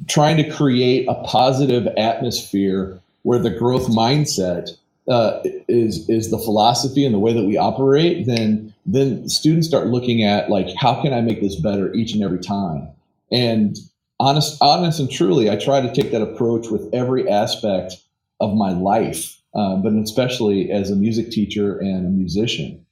trying to create a positive atmosphere where the growth mindset is the philosophy and the way that we operate, then students start looking at like, how can I make this better each and every time? And honest and truly, I try to take that approach with every aspect of my life, but especially as a music teacher and a musician.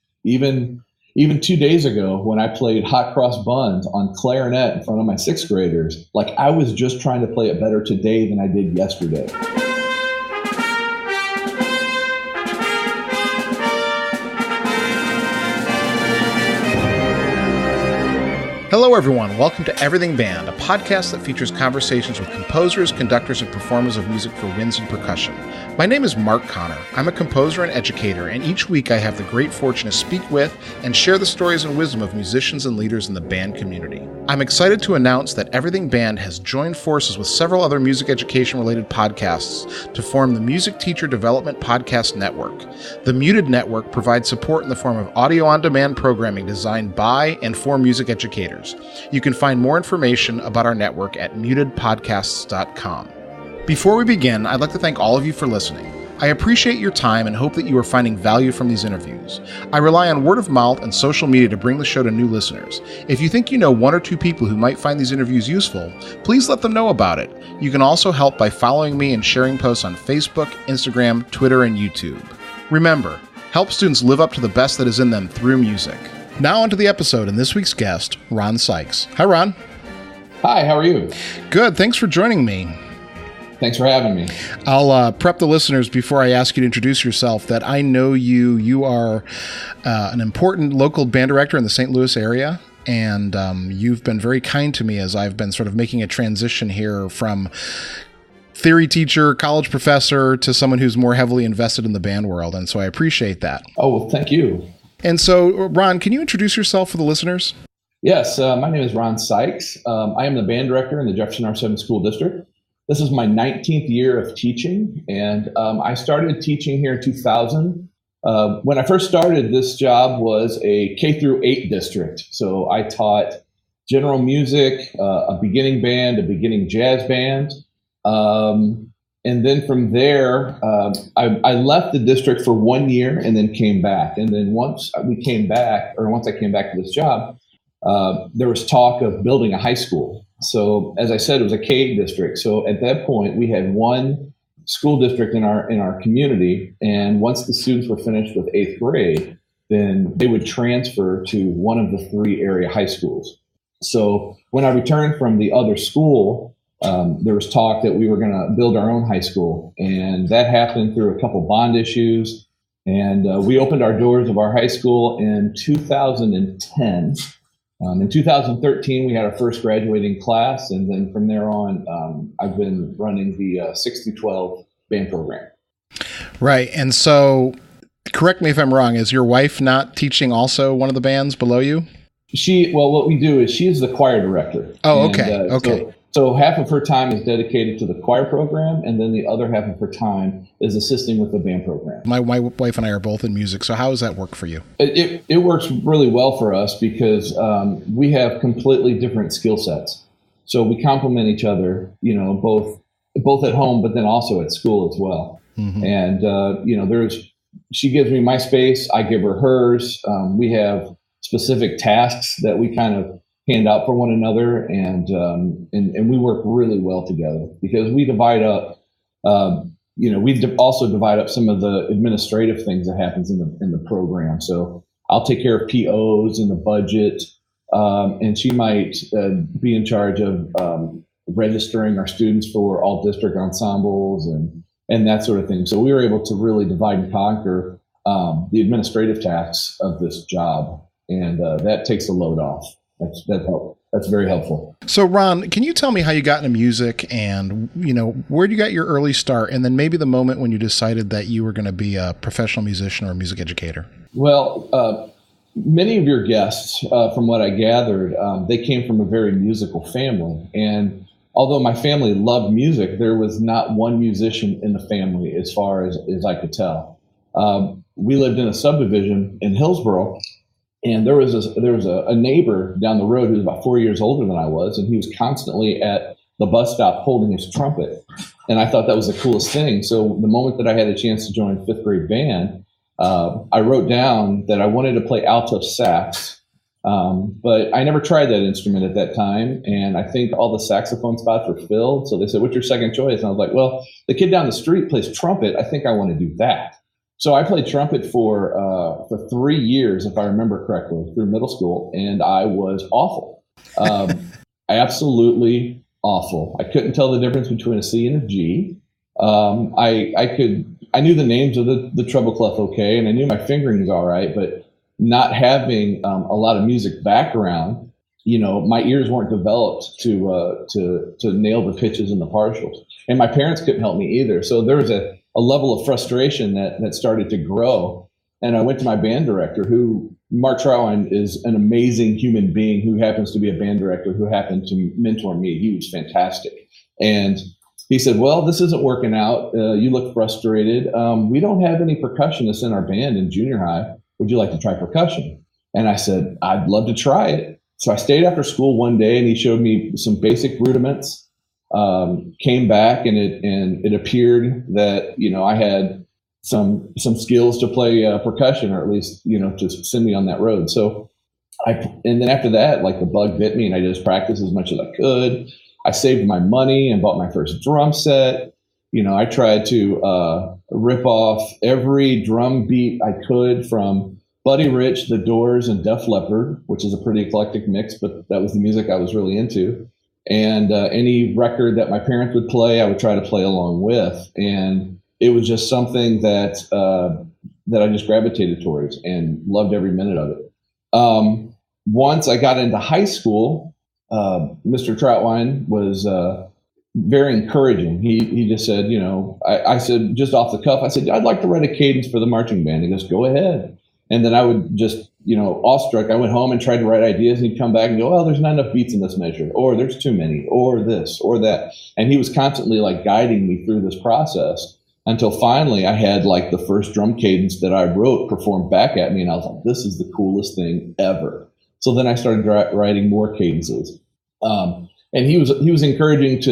Even 2 days ago, when I played Hot Cross Buns on clarinet in front of my sixth graders, like I was just trying to play it better today than I did yesterday. Hello, everyone. Welcome to Everything Band, a podcast that features conversations with composers, conductors, and performers of music for winds and percussion. My name is Mark Connor. I'm a composer and educator, and each week I have the great fortune to speak with and share the stories and wisdom of musicians and leaders in the band community. I'm excited to announce that Everything Band has joined forces with several other music education-related podcasts to form the Music Teacher Development Podcast Network. The Muted Network provides support in the form of audio-on-demand programming designed by and for music educators. You can find more information about our network at mutedpodcasts.com. Before we begin, I'd like to thank all of you for listening. I appreciate your time and hope that you are finding value from these interviews. I rely on word of mouth and social media to bring the show to new listeners. If you think you know one or two people who might find these interviews useful, please let them know about it. You can also help by following me and sharing posts on Facebook, Instagram, Twitter, and YouTube. Remember, help students live up to the best that is in them through music. Now onto the episode and this week's guest, Ron Sikes. Hi, Ron. Hi, how are you? Good. Thanks for joining me. Thanks for having me. I'll prep the listeners before I ask you to introduce yourself that I know you. You are an important local band director in the St. Louis area, and you've been very kind to me as I've been sort of making a transition here from theory teacher, college professor, to someone who's more heavily invested in the band world, and so I appreciate that. Oh, well, thank you. And so, Ron, can you introduce yourself for the listeners? Yes, my name is Ron Sikes. I am the band director in the Jefferson R7 school district. This is my 19th year of teaching, and I started teaching here in 2000. When I first started, this job was a K through 8 district. So I taught general music, a beginning band, a beginning jazz band. And then from there, I left the district for 1 year and then came back. And then once I came back to this job, there was talk of building a high school. So as I said, it was a K district. So at that point, we had one school district in our community. And once the students were finished with 8th grade, then they would transfer to one of the 3 area high schools. So when I returned from the other school, there was talk that we were going to build our own high school, and that happened through a couple bond issues. And we opened our doors of our high school in 2010. In 2013, we had our first graduating class, and then from there on, I've been running the 6 through 12 band program. Right, and so correct me if I'm wrong. Is your wife not teaching also one of the bands below you? What we do is she is the choir director. Oh, okay, okay. So half of her time is dedicated to the choir program, and then the other half of her time is assisting with the band program. My wife and I are both in music, so how does that work for you? It works really well for us because we have completely different skill sets. So we complement each other, both at home, but then also at school as well. Mm-hmm. And, she gives me my space, I give her hers. We have specific tasks that we kind of hand out for one another, and we work really well together because we divide up. We also divide up some of the administrative things that happens in the program. So I'll take care of POs and the budget, and she might be in charge of registering our students for all district ensembles and that sort of thing. So we were able to really divide and conquer the administrative tasks of this job, and that takes the load off. That's very helpful. So, Ron, can you tell me how you got into music and, where you got your early start, and then maybe the moment when you decided that you were going to be a professional musician or a music educator? Well, many of your guests, from what I gathered, they came from a very musical family. And although my family loved music, there was not one musician in the family as far as I could tell. We lived in a subdivision in Hillsborough. And there was a neighbor down the road who was about 4 years older than I was, and he was constantly at the bus stop holding his trumpet. And I thought that was the coolest thing. So the moment that I had a chance to join fifth grade band, I wrote down that I wanted to play alto sax. But I never tried that instrument at that time. And I think all the saxophone spots were filled. So they said, what's your second choice? And I was like, well, the kid down the street plays trumpet. I think I want to do that. So I played trumpet for 3 years, if I remember correctly, through middle school. And I was awful. Absolutely awful. I couldn't tell the difference between a C and a G. I knew the names of the treble clef okay, and I knew my fingering was all right, but not having a lot of music background, my ears weren't developed to nail the pitches and the partials, and my parents couldn't help me either. So there was a level of frustration that started to grow, and I went to my band director, who Mark Troutwine is an amazing human being who happens to be a band director who happened to mentor me. He was fantastic, and he said, well, this isn't working out. You look frustrated. We don't have any percussionists in our band in junior high. Would you like to try percussion? And I said, I'd love to try it. So I stayed after school one day and he showed me some basic rudiments, came back and it appeared that, I had some skills to play percussion, or at least, to send me on that road. So and then after that, like the bug bit me and I just practiced as much as I could. I saved my money and bought my first drum set. I tried to rip off every drum beat I could from Buddy Rich, The Doors, and Def Leppard, which is a pretty eclectic mix, but that was the music I was really into. And any record that my parents would play, I would try to play along with. And it was just something that I just gravitated towards and loved every minute of it. Once I got into high school, Mr. Troutwine was very encouraging. He just said, I said, just off the cuff, I said, I'd like to write a cadence for the marching band. He goes, go ahead. And then I would just, awestruck, I went home and tried to write ideas, and he'd come back and go, well, there's not enough beats in this measure, or there's too many, or this, or that. And he was constantly like guiding me through this process until finally I had like the first drum cadence that I wrote performed back at me. And I was like, this is the coolest thing ever. So then I started writing more cadences. And he was encouraging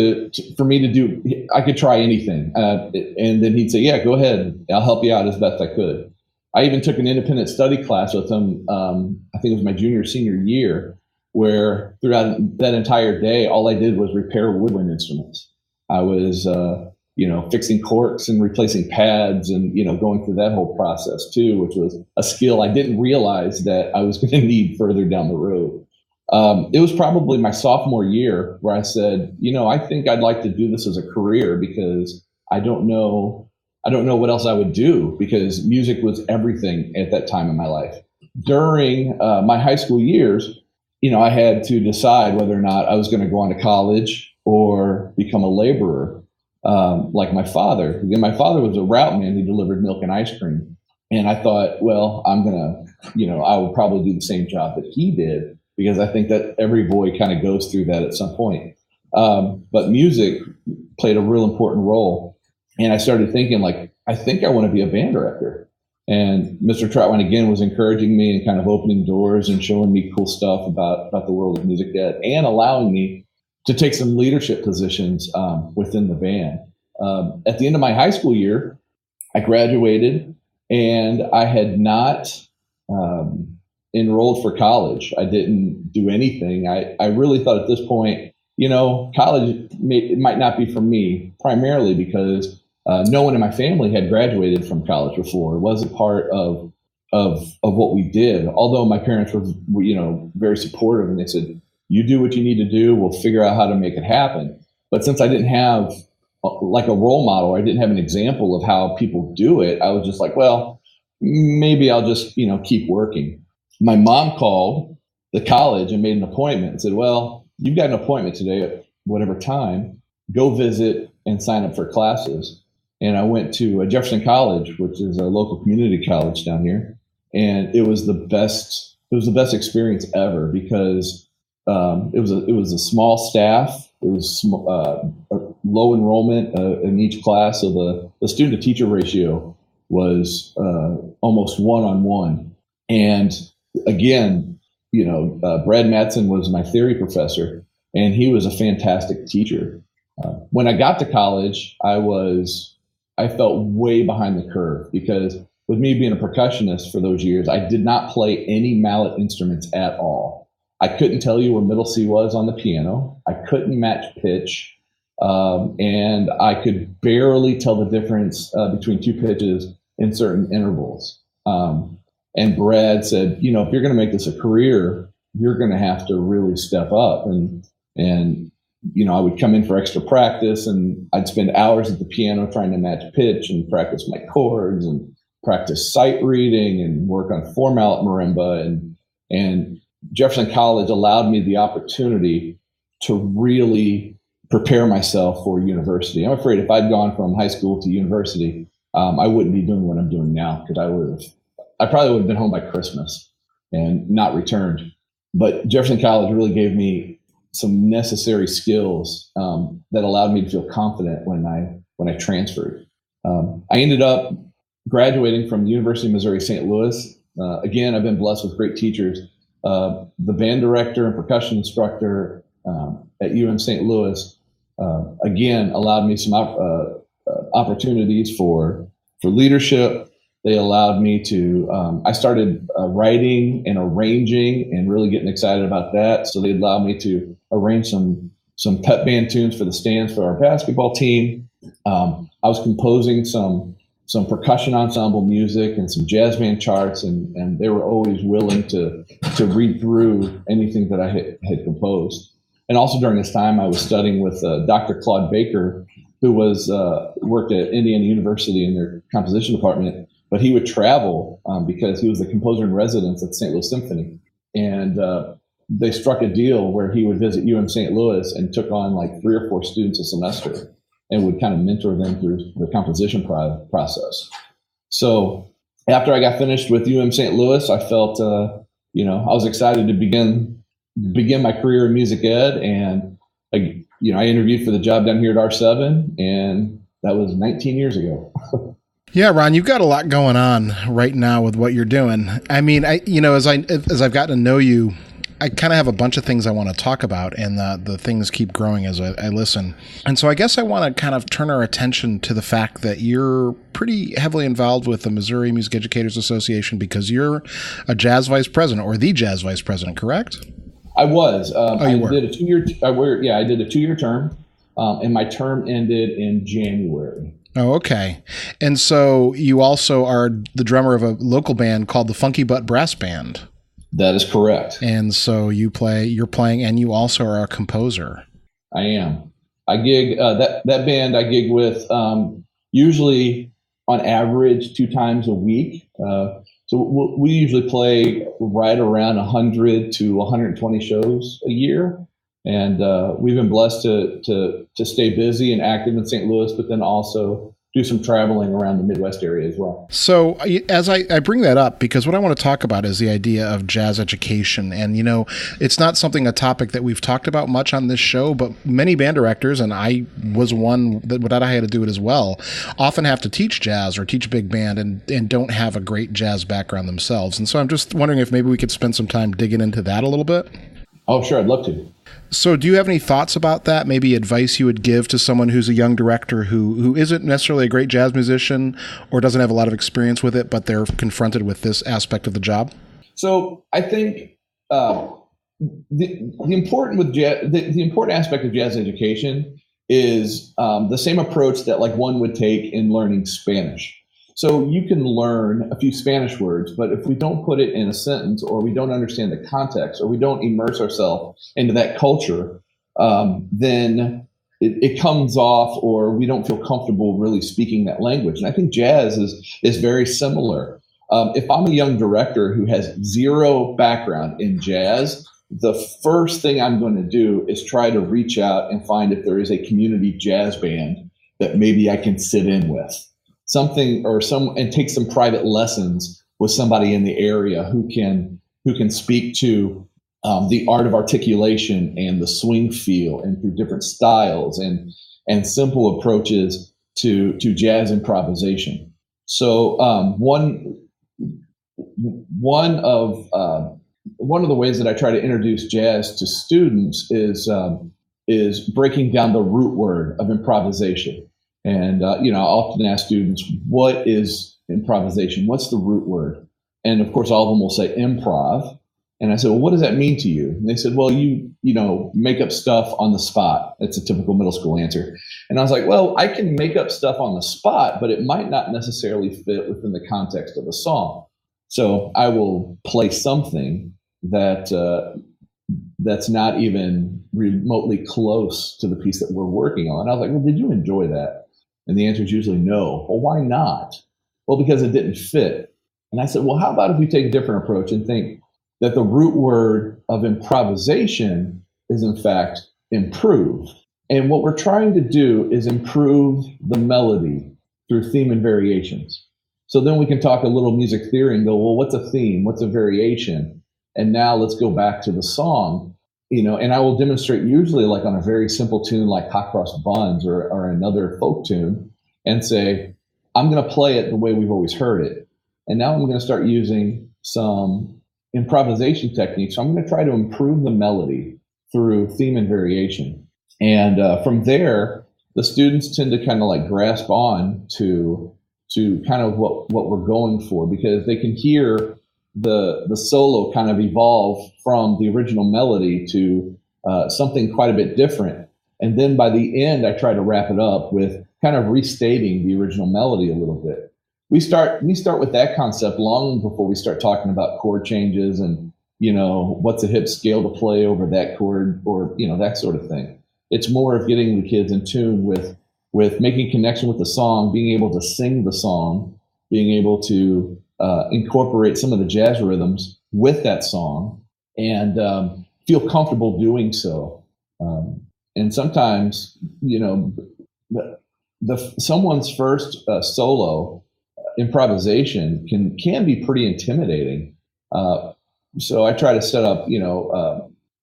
for me to do, I could try anything. And then he'd say, yeah, go ahead. I'll help you out as best I could. I even took an independent study class with him. I think it was my senior year, where throughout that entire day, all I did was repair woodwind instruments. I was, fixing corks and replacing pads and, going through that whole process too, which was a skill I didn't realize that I was going to need further down the road. It was probably my sophomore year where I said, I think I'd like to do this as a career, because I don't know what else I would do, because music was everything at that time in my life. During my high school years, I had to decide whether or not I was going to go on to college or become a laborer, like my father. Again, my father was a route man who delivered milk and ice cream. And I thought, well, I'm going to, I would probably do the same job that he did, because I think that every boy kind of goes through that at some point. But music played a real important role. And I started thinking, like, I think I want to be a band director. And Mr. Troutwine, again, was encouraging me and kind of opening doors and showing me cool stuff about the world of music ed, and allowing me to take some leadership positions within the band. At the end of my high school year, I graduated, and I had not enrolled for college. I didn't do anything. I really thought at this point, college it might not be for me, primarily because no one in my family had graduated from college before. It wasn't part of what we did. Although my parents were, very supportive, and they said, "You do what you need to do. We'll figure out how to make it happen." But since I didn't have like a role model, or I didn't have an example of how people do it, I was just like, well, maybe I'll just keep working. My mom called the college and made an appointment and said, "Well, you've got an appointment today at whatever time. Go visit and sign up for classes." And I went to Jefferson College, which is a local community college down here. And it was the best experience ever, because it was a small staff. It was low enrollment in each class. So the student to teacher ratio was almost 1-on-1. And again, Brad Matson was my theory professor. and he was a fantastic teacher. When I got to college, I felt way behind the curve because with me being a percussionist for those years, I did not play any mallet instruments at all. I couldn't tell you where middle C was on the piano. I couldn't match pitch. And I could barely tell the difference between two pitches in certain intervals. And Brad said, if you're going to make this a career, you're going to have to really step up. And I would come in for extra practice, and I'd spend hours at the piano trying to match pitch and practice my chords and practice sight reading and work on four mallet marimba. And Jefferson College allowed me the opportunity to really prepare myself for university. I'm afraid if I'd gone from high school to university, I wouldn't be doing what I'm doing now, because I probably would have been home by Christmas and not returned. But Jefferson College really gave me some necessary skills that allowed me to feel confident when I transferred. I ended up graduating from the University of Missouri St. Louis. Again, I've been blessed with great teachers. The band director and percussion instructor at UM St. Louis again allowed me some opportunities for leadership. They allowed me to, I started writing and arranging and really getting excited about that. So they allowed me to arrange some pep band tunes for the stands for our basketball team. I was composing some percussion ensemble music and some jazz band charts, and they were always willing to read through anything that I had composed. And also during this time, I was studying with Dr. Claude Baker, who worked at Indiana University in their composition department. But he would travel because he was the composer in residence at St. Louis Symphony. And they struck a deal where he would visit UM St. Louis and took on like 3 or 4 students a semester and would kind of mentor them through the composition process. So after I got finished with UM St. Louis, I felt, I was excited to begin my career in music ed. And, I interviewed for the job down here at R7, and that was 19 years ago. Yeah, Ron, you've got a lot going on right now with what you're doing. I mean, as I've gotten to know you, I kind of have a bunch of things I want to talk about, and the things keep growing as I listen. And so I guess I want to kind of turn our attention to the fact that you're pretty heavily involved with the Missouri Music Educators Association because you're a jazz vice president, or the jazz vice president, correct? I was. I did a 2-year. I did a 2-year term, and my term ended in January. Oh, okay. And so you also are the drummer of a local band called the Funky Butt Brass Band. That is correct. And so you're playing, and you also are a composer. I am. I gig that band. I gig with usually on average 2 times a week. So we usually play right around 100 to 120 shows a year. And we've been blessed to stay busy and active in St. Louis, but then also do some traveling around the Midwest area as well. So as I bring that up, because what I want to talk about is the idea of jazz education. And, it's not a topic that we've talked about much on this show, but many band directors, and I was one that I had to do it as well, often have to teach jazz or teach big band and don't have a great jazz background themselves. And so I'm just wondering if maybe we could spend some time digging into that a little bit. Oh, sure. I'd love to. So do you have any thoughts about that? Maybe advice you would give to someone who's a young director who isn't necessarily a great jazz musician or doesn't have a lot of experience with it, but they're confronted with this aspect of the job? So I think the important aspect of jazz education is the same approach that like one would take in learning Spanish. So you can learn a few Spanish words, but if we don't put it in a sentence, or we don't understand the context, or we don't immerse ourselves into that culture, then it comes off, or we don't feel comfortable really speaking that language. And I think jazz is very similar. If I'm a young director who has zero background in jazz, the first thing I'm going to do is try to reach out and find if there is a community jazz band that maybe I can sit in with. And take some private lessons with somebody in the area who can speak to the art of articulation and the swing feel, and through different styles and simple approaches to jazz improvisation. So one of one of the ways that I try to introduce jazz to students is breaking down the root word of improvisation. And I often ask students, what is improvisation? What's the root word? And of course, all of them will say improv. And I said, well, what does that mean to you? And they said, well, you make up stuff on the spot. It's a typical middle school answer. And I was like, well, I can make up stuff on the spot, but it might not necessarily fit within the context of a song. So I will play something that's not even remotely close to the piece that we're working on. And I was like, well, did you enjoy that? And the answer is usually no. Well, why not? Well, because it didn't fit. And I said, well, how about if we take a different approach and think that the root word of improvisation is, in fact, improve. And what we're trying to do is improve the melody through theme and variations. So then we can talk a little music theory and go, well, what's a theme? What's a variation? And now let's go back to the song, and I will demonstrate usually like on a very simple tune like Hot Cross Buns or another folk tune and say, I'm going to play it the way we've always heard it. And now I'm going to start using some improvisation techniques. So I'm going to try to improve the melody through theme and variation. And from there, the students tend to kind of like grasp on to kind of what we're going for, because they can hear the solo kind of evolve from the original melody to something quite a bit different. And then by the end, I try to wrap it up with kind of restating the original melody a little bit. We start with that concept long before we start talking about chord changes and, what's a hip scale to play over that chord or, that sort of thing. It's more of getting the kids in tune with making connection with the song, being able to sing the song, being able to incorporate some of the jazz rhythms with that song and feel comfortable doing so. And sometimes, someone's first solo improvisation can be pretty intimidating. So I try to set up,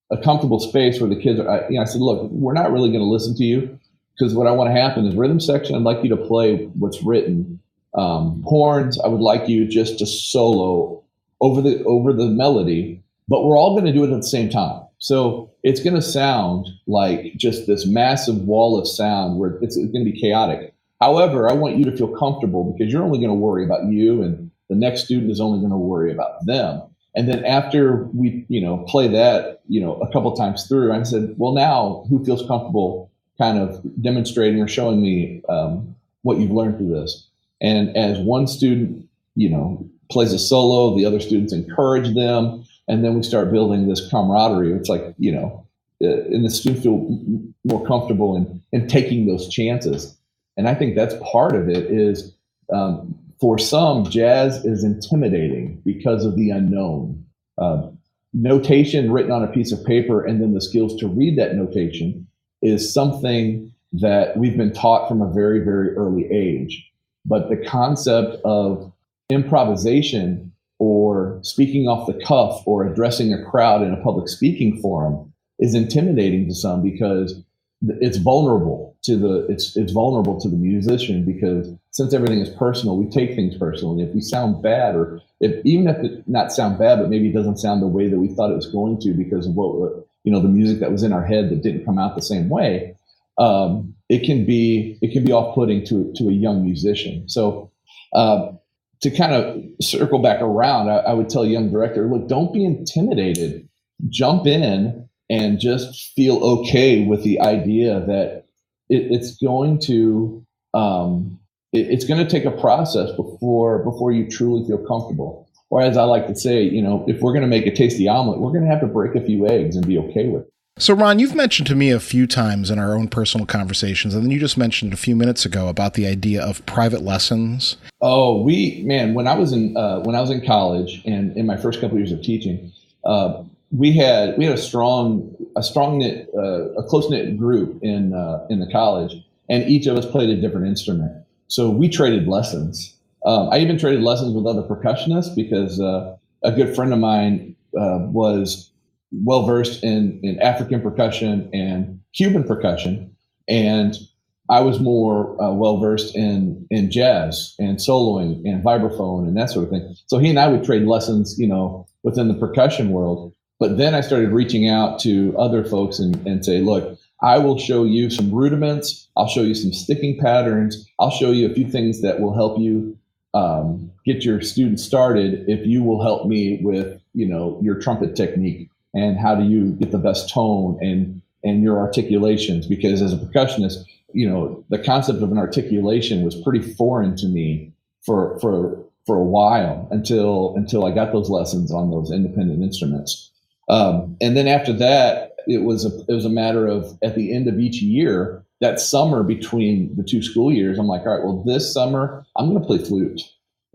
a comfortable space where the kids are, I said, look, we're not really going to listen to you because what I want to happen is rhythm section. I'd like you to play what's written. Horns, I would like you just to solo over the melody, but we're all going to do it at the same time. So it's going to sound like just this massive wall of sound where it's going to be chaotic. However, I want you to feel comfortable because you're only going to worry about you and the next student is only going to worry about them. And then after we, play that, a couple times through, I said, well, now who feels comfortable kind of demonstrating or showing me what you've learned through this? And as one student, plays a solo, the other students encourage them. And then we start building this camaraderie. It's like, and the students feel more comfortable in taking those chances. And I think that's part of it is for some, jazz is intimidating because of the unknown. Notation written on a piece of paper and then the skills to read that notation is something that we've been taught from a very, very early age. But the concept of improvisation or speaking off the cuff or addressing a crowd in a public speaking forum is intimidating to some because it's vulnerable to the musician, because since everything is personal, we take things personally. If we sound bad, or even if it not sound bad, but maybe it doesn't sound the way that we thought it was going to because of what the music that was in our head that didn't come out the same way, it can be off-putting to a young musician. So to kind of circle back around, I would tell a young director, look, don't be intimidated. Jump in and just feel okay with the idea that it's going to take a process before you truly feel comfortable. Or as I like to say, if we're going to make a tasty omelet, we're going to have to break a few eggs and be okay with it. So, Ron, you've mentioned to me a few times in our own personal conversations, and then you just mentioned a few minutes ago about the idea of private lessons. Oh, when I was in college and in my first couple of years of teaching, we had a close knit group in the college, and each of us played a different instrument. So we traded lessons. I even traded lessons with other percussionists because a good friend of mine was well versed in African percussion and Cuban percussion, and I was more well versed in jazz and soloing and vibraphone and that sort of thing. So he and I would trade lessons, within the percussion world. But then I started reaching out to other folks and say, look, I will show you some rudiments. I'll show you some sticking patterns. I'll show you a few things that will help you get your students started if you will help me with, your trumpet technique and how do you get the best tone and your articulations. Because as a percussionist, the concept of an articulation was pretty foreign to me for a while until I got those lessons on those independent instruments. And then after that, it was a matter of, at the end of each year, that summer between the two school years, I'm like, all right, well, this summer I'm going to play flute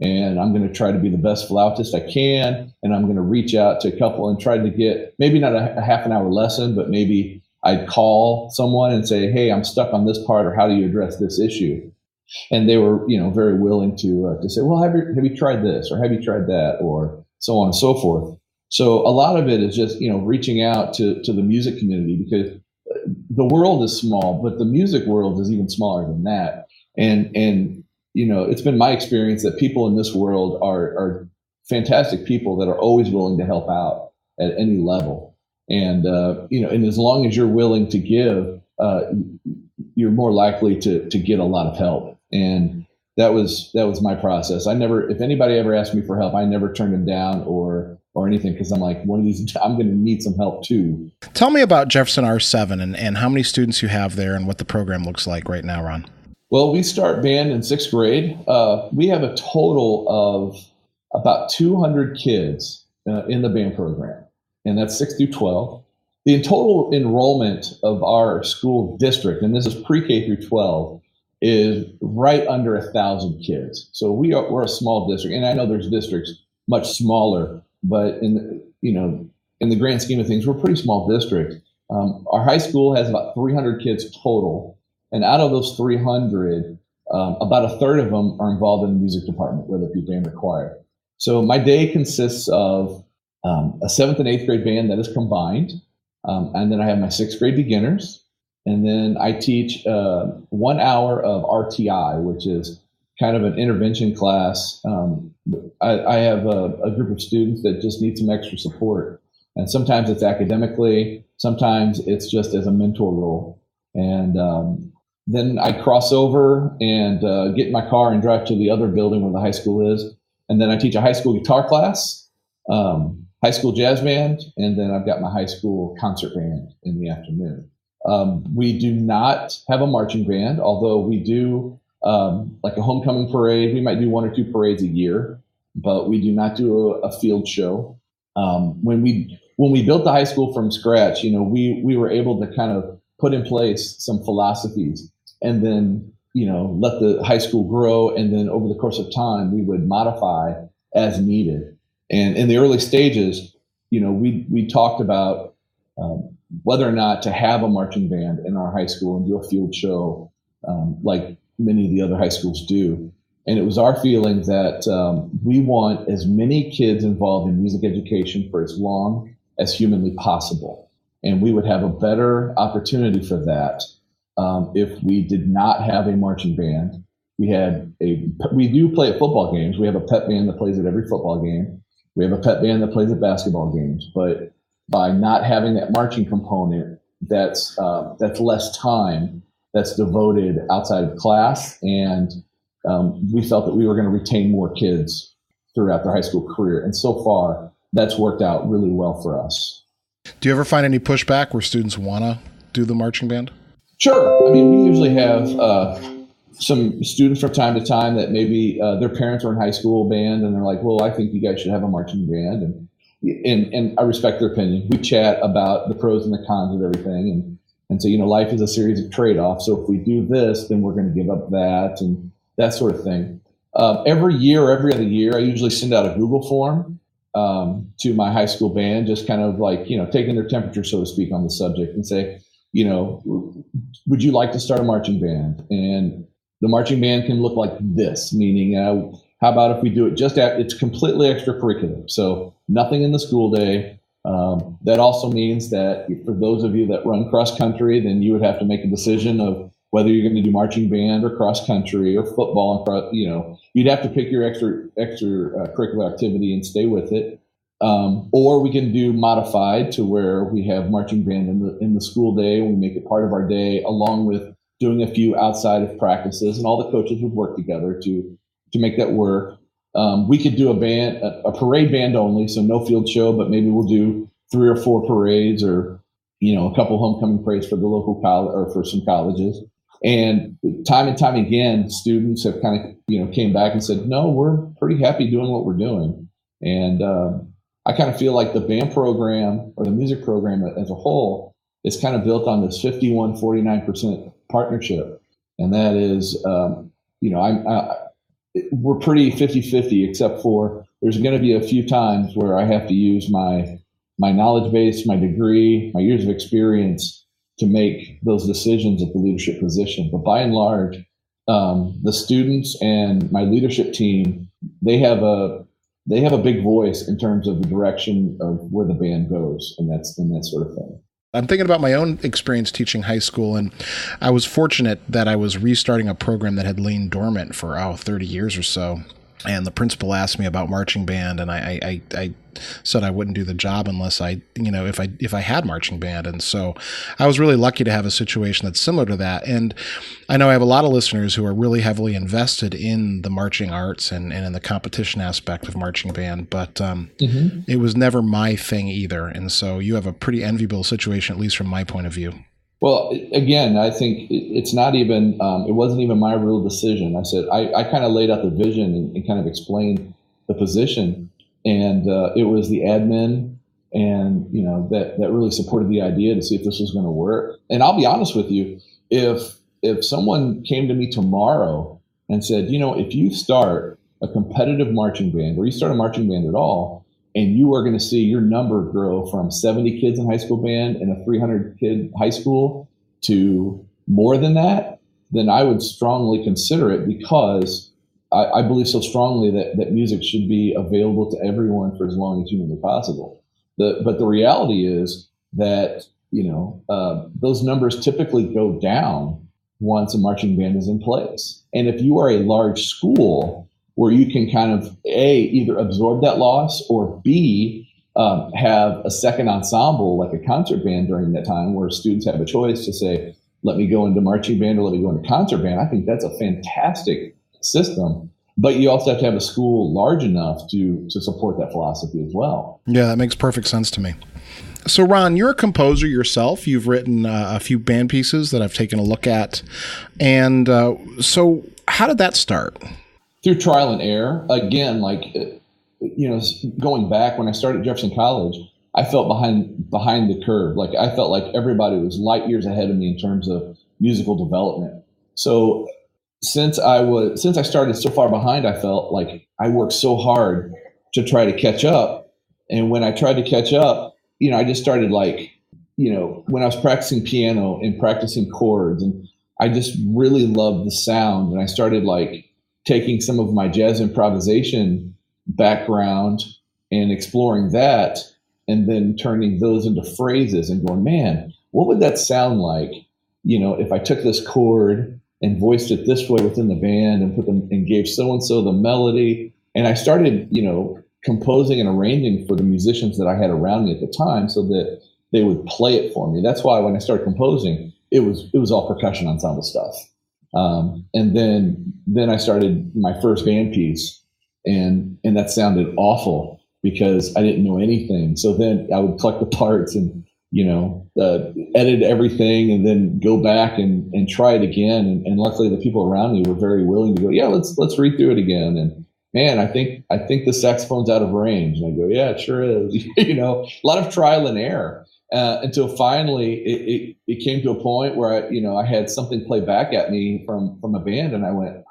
and I'm going to try to be the best flautist I can. And I'm going to reach out to a couple and try to get maybe not a half an hour lesson, but maybe I'd call someone and say, hey, I'm stuck on this part, or how do you address this issue? And they were, very willing to say, well, have you tried this, or have you tried that, or so on and so forth. So a lot of it is just, reaching out to the music community, because the world is small, but the music world is even smaller than that. And it's been my experience that people in this world are fantastic people that are always willing to help out at any level. And, and as long as you're willing to give, you're more likely to get a lot of help. And that was my process. If anybody ever asked me for help, I never turned them down or anything, because I'm like, one of these, I'm going to need some help too. Tell me about Jefferson R7 and how many students you have there and what the program looks like right now, Ron. Well, we start band in 6th grade. We have a total of about 200 kids in the band program, and that's 6 through 12. The total enrollment of our school district, and this is pre-K through 12, is right under 1,000 kids. So we're a small district, and I know there's districts much smaller, but in the grand scheme of things, we're a pretty small district. Our high school has about 300 kids total, and out of those 300, about a third of them are involved in the music department, whether it be band or choir. So my day consists of a 7th and 8th grade band that is combined, and then I have my 6th grade beginners, and then I teach 1 hour of RTI, which is kind of an intervention class. I have a group of students that just need some extra support. And sometimes it's academically, sometimes it's just as a mentor role. And then I cross over and get in my car and drive to the other building where the high school is. And then I teach a high school guitar class, high school jazz band, and then I've got my high school concert band in the afternoon. We do not have a marching band, although we do like a homecoming parade. We might do 1 or 2 parades a year, but we do not do a field show. When we built the high school from scratch, we were able to kind of put in place some philosophies and then, let the high school grow. And then over the course of time, we would modify as needed. And in the early stages, we talked about whether or not to have a marching band in our high school and do a field show like many of the other high schools do. And it was our feeling that we want as many kids involved in music education for as long as humanly possible. And we would have a better opportunity for that if we did not have a marching band. We do play at football games. We have a pep band that plays at every football game. We have a pep band that plays at basketball games. But by not having that marching component, that's less time that's devoted outside of class. And we felt that we were going to retain more kids throughout their high school career. And so far, that's worked out really well for us. Do you ever find any pushback where students want to do the marching band? Sure. I mean, we usually have some students from time to time that maybe their parents are in high school band and they're like, well, I think you guys should have a marching band. And I respect their opinion. We chat about the pros and the cons of everything and say, life is a series of trade-offs. So if we do this, then we're going to give up that and that sort of thing. Every year or every other year, I usually send out a Google form to my high school band, just kind of like, taking their temperature, so to speak, on the subject and say, would you like to start a marching band? And the marching band can look like this, meaning how about if we do it it's completely extracurricular. So nothing in the school day. That also means that for those of you that run cross country, then you would have to make a decision of whether you're going to do marching band or cross country or football. You'd have to pick your extracurricular activity and stay with it. Or we can do modified to where we have marching band in the school day. We make it part of our day, along with doing a few outside of practices, and all the coaches would work together to make that work. We could do a parade band only, so no field show, but maybe we'll do 3 or 4 parades, or a couple homecoming parades for the local college or for some colleges. And time again, students have kind of came back and said, no, we're pretty happy doing what we're doing. And I kind of feel like the band program or the music program as a whole is kind of built on this 51-49% partnership. And that is, we're pretty 50-50, except for there's going to be a few times where I have to use my knowledge base, my degree, my years of experience to make those decisions at the leadership position. But by and large, the students and my leadership team, they have a big voice in terms of the direction of where the band goes, and that sort of thing. I'm thinking about my own experience teaching high school, and I was fortunate that I was restarting a program that had lain dormant for 30 years or so. And the principal asked me about marching band, and I said I wouldn't do the job unless if I had marching band. And so I was really lucky to have a situation that's similar to that. And I know I have a lot of listeners who are really heavily invested in the marching arts and in the competition aspect of marching band, but it was never my thing either. And so you have a pretty enviable situation, at least from my point of view. Well, again, I think it's not even, it wasn't even my real decision. I said, I kind of laid out the vision and kind of explained the position. And it was the admin and, that really supported the idea to see if this was going to work. And I'll be honest with you, if someone came to me tomorrow and said, if you start a competitive marching band, or you start a marching band at all, and you are going to see your number grow from 70 kids in high school band in a 300 kid high school to more than that, then I would strongly consider it, because I believe so strongly that music should be available to everyone for as long as humanly possible. But the reality is that, those numbers typically go down once a marching band is in place. And if you are a large school where you can kind of either absorb that loss, or B, have a second ensemble like a concert band during that time, where students have a choice to say, let me go into marching band or let me go into concert band. I think that's a fantastic system. But you also have to have a school large enough to support that philosophy as well. Yeah, that makes perfect sense to me. So, Ron, you're a composer yourself. You've written a few band pieces that I've taken a look at. And so how did that start? Through trial and error. Again, going back when I started at Jefferson College, I felt behind the curve. Like, I felt like everybody was light years ahead of me in terms of musical development. So since I started so far behind, I felt like I worked so hard to try to catch up. And when I tried to catch up, I just started when I was practicing piano and practicing chords, and I just really loved the sound. And I started taking some of my jazz improvisation background and exploring that, and then turning those into phrases and going, man, what would that sound like, if I took this chord and voiced it this way within the band and gave so-and-so the melody. And I started, composing and arranging for the musicians that I had around me at the time so that they would play it for me. That's why when I started composing, it was all percussion ensemble stuff. And then I started my first band piece, and that sounded awful because I didn't know anything. So then I would collect the parts and, edit everything, and then go back and try it again. And luckily the people around me were very willing to go, yeah, let's read through it again. And man, I think the saxophone's out of range. And I go, yeah, it sure is. A lot of trial and error. Until finally it came to a point where I had something play back at me from a band, and I went,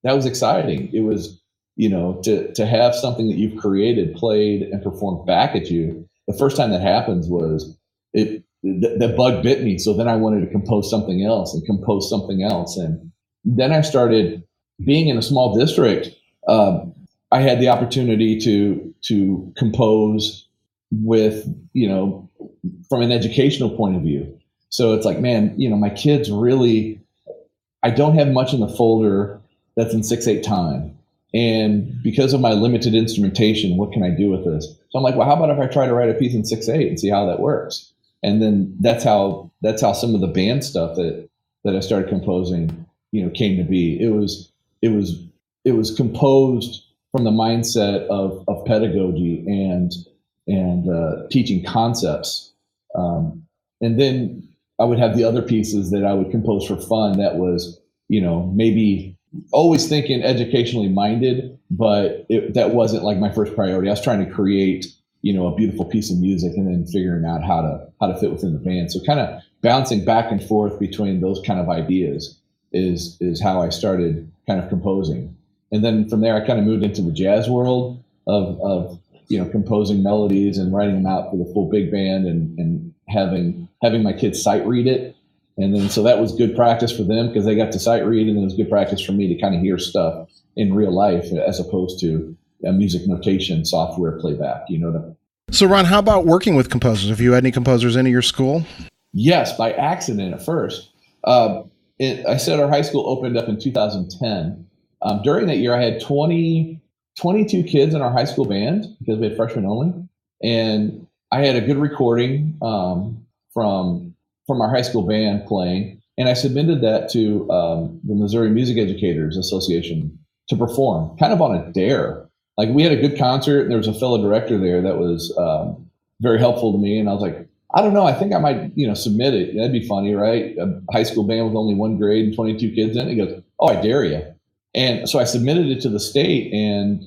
that was exciting. It was, to have something that you've created played and performed back at you. The first time that happens was that bug bit me. So then I wanted to compose something else. And then I started being in a small district. I had the opportunity to compose with, from an educational point of view. So it's like, man, my kids really, I don't have much in the folder that's in 6/8 time. And because of my limited instrumentation, what can I do with this? So I'm like, well, how about if I try to write a piece in 6/8 and see how that works? And then that's how some of the band stuff that I started composing, came to be. It was composed from the mindset of pedagogy and teaching concepts. And then I would have the other pieces that I would compose for fun that was, maybe always thinking educationally minded, but that wasn't like my first priority. I was trying to create, a beautiful piece of music and then figuring out how to fit within the band. So kind of bouncing back and forth between those kind of ideas is how I started kind of composing. And then from there, I kind of moved into the jazz world of composing melodies and writing them out for the full big band and having my kids sight read it. And then, so that was good practice for them because they got to sight read, and it was good practice for me to kind of hear stuff in real life as opposed to a music notation software playback, So Ron, how about working with composers? Have you had any composers into your school? Yes, by accident at first. I said our high school opened up in 2010. During that year, I had 22 kids in our high school band because we had freshmen only. And I had a good recording from our high school band playing. And I submitted that to the Missouri Music Educators Association to perform, kind of on a dare. Like, we had a good concert, and there was a fellow director there that was very helpful to me. And I was like, I don't know, I think I might, submit it. That'd be funny, right? A high school band with only one grade and 22 kids in it. He goes, oh, I dare you. And so I submitted it to the state, and,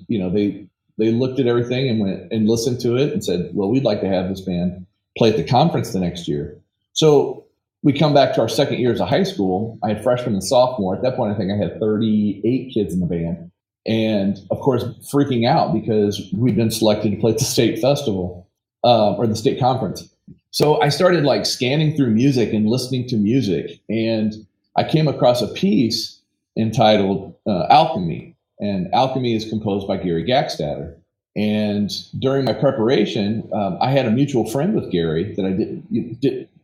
they looked at everything and went and listened to it and said, well, we'd like to have this band play at the conference the next year. So we come back to our second year as a high school. I had freshmen and sophomore. At that point, I think I had 38 kids in the band. And of course, freaking out because we'd been selected to play at the state festival or the state conference. So I started like scanning through music and listening to music. And I came across a piece entitled Alchemy. And Alchemy is composed by Gary Gackstatter. And during my preparation, I had a mutual friend with Gary that I